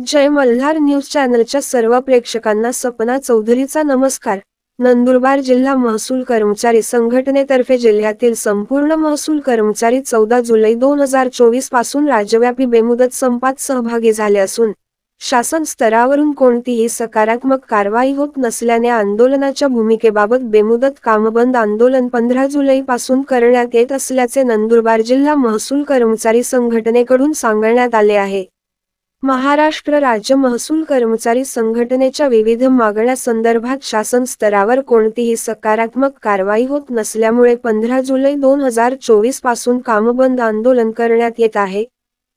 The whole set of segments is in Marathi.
जय मल्हार न्यूज चॅनलच्या सर्व प्रेक्षकांना सपना चौधरीचा नमस्कार। नंदुरबार जिल्हा महसूल कर्मचारी संघटनेतर्फे जिल्ह्यातील संपूर्ण महसूल कर्मचारी 14 जुलै 2024 पासून राज्यव्यापी बेमुदत संपात सहभागी झाले असून शासन स्तरावरून कोणतीही सकारात्मक कारवाई होत नसल्याने आंदोलनाच्या भूमिकेबाबत बेमुदत कामबंद आंदोलन 15 जुलै पासून करण्यात येत असल्याचे नंदुरबार जिल्हा महसूल कर्मचारी संघटनेकडून सांगण्यात आले आहे। महाराष्ट्र राज्य महसूल कर्मचारी संघटनेच्या विविध मागण्या संदर्भात शासन स्तरावर कोणतीही सकारात्मक कारवाई होत नसल्यामुळे 15 जुलै 2024 पासून कामबंद आंदोलन करण्यात येत आहे।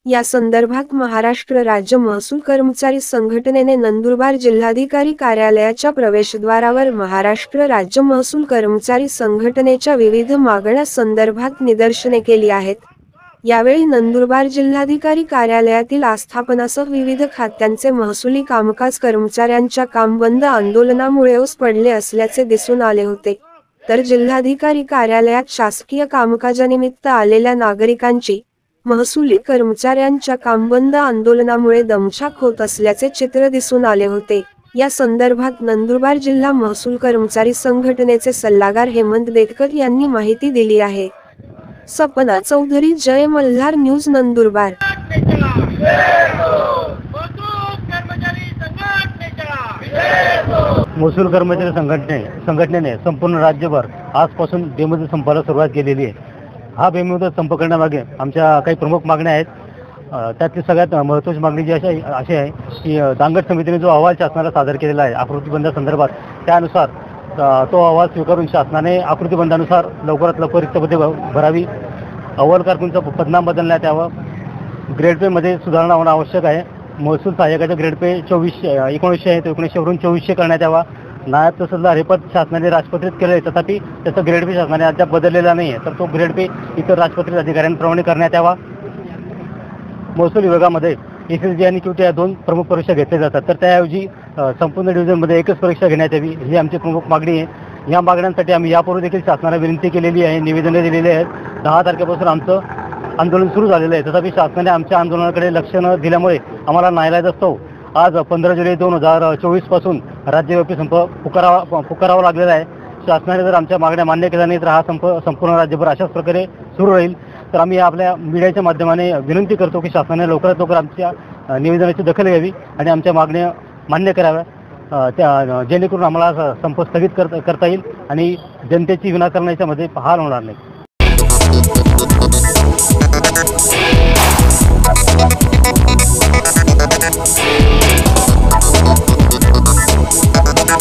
या संदर्भात महाराष्ट्र राज्य महसूल कर्मचारी संघटनेने नंदुरबार जिल्हाधिकारी कार्यालयाच्या प्रवेशद्वारावर महाराष्ट्र राज्य महसूल कर्मचारी संघटनेच्या विविध मागण्या संदर्भात निदर्शने केली आहेत। यावेळी नंदुरबार जिल्हाधिकारी कार्यालयातील आस्थापनासह विविध खात्यांचे महसुली कामकाज कर्मचाऱ्यांच्या कामबंद आंदोलनामुळे ओस पडले असल्याचे दिसून आले होते, तर जिल्हाधिकारी कार्यालयात शासकीय कामकाजानिमित्त आलेल्या नागरिकांची महसुली कर्मचाऱ्यांच्या कामबंद आंदोलनामुळे दमछाक होत असल्याचे चित्र दिसून आले होते। या संदर्भात नंदुरबार जिल्हा महसूल कर्मचारी संघटनेचे सल्लागार हेमंत देतकर यांनी माहिती दिली आहे। सपना चौधरी, जय मल्हार न्यूज, नंदुरबार। महसूल कर्मचारी संघटनेने संपूर्ण राज्यभर आजपासून बेमुदत संपाला सुरुवात केलेली आहे। हा बेमुदत संप करण्यामागे आमच्या काही प्रमुख मागण्या आहेत। त्यातली सगळ्यात महत्त्वाची मागणी जी अशी आहे की दांगट समितीने जो अहवाल शासनाला सादर केलेला आहे आकृतीबंधासंदर्भात, त्यानुसार तो अहवाल स्वीकारून शासनाने आकृतीबंधानुसार लवकरात लवकर रिक्तपदे भरावी, अव्वल कारकूनचा पदनाम बदलण्यात यावं, ग्रेड पेमध्ये सुधारणा होणं आवश्यक आहे। महसूल सहाय्यकाचा ग्रेड पे 1900 आहे तो 1900 वरून 2400 करण्यात यावा। नायब तहसीलदार हे पद शासनाने राजपत्रित केले आहे, तथापि त्याचा ग्रेड पे शासनाने अद्याप बदललेला नाही आहे, तर तो ग्रेड पे इतर राजपत्रित अधिकाऱ्यांप्रमाणे करण्यात यावा। महसूल विभागामध्ये एसएसजी आणि क्यूटी या दोन प्रमुख परीक्षा घेतल्या जातात, तर त्याऐवजी संपूर्ण डिव्हिजनमध्ये एकच परीक्षा घेण्यात यावी, ही आमची प्रमुख मागणी आहे। या मागण्यांसाठी आम्ही यापूर्वी देखील शासनाला विनंती केलेली आहे, निवेदने दिलेली आहेत। 10 तारखेपासून आमचं आंदोलन सुरू झालेलं आहे, तथापि शासनाने आमच्या आंदोलनाकडे लक्ष न दिल्यामुळे आम्हाला नाईलाजास्तव आज 15 जुलै 2024 पासून राज्यव्यापी संप पुकारावा लागलेला आहे। शासनाने जर आमच्या मागण्या मान्य केल्या नाही तर हा संप संपूर्ण राज्यभर अशाच प्रकारे सुरू राहील। तर आम्ही आपल्या मीडियाच्या माध्यमाने विनंती करतो की शासनाने लवकरात लवकर आमच्या निवेदनाची दखल घ्यावी आणि आमच्या मागण्या मान्य कराव्या, त्या जेणेकरून आम्हाला संप स्थगित करता येईल आणि जनतेची विनाकारण याच्यामध्ये हाल होणार नाही।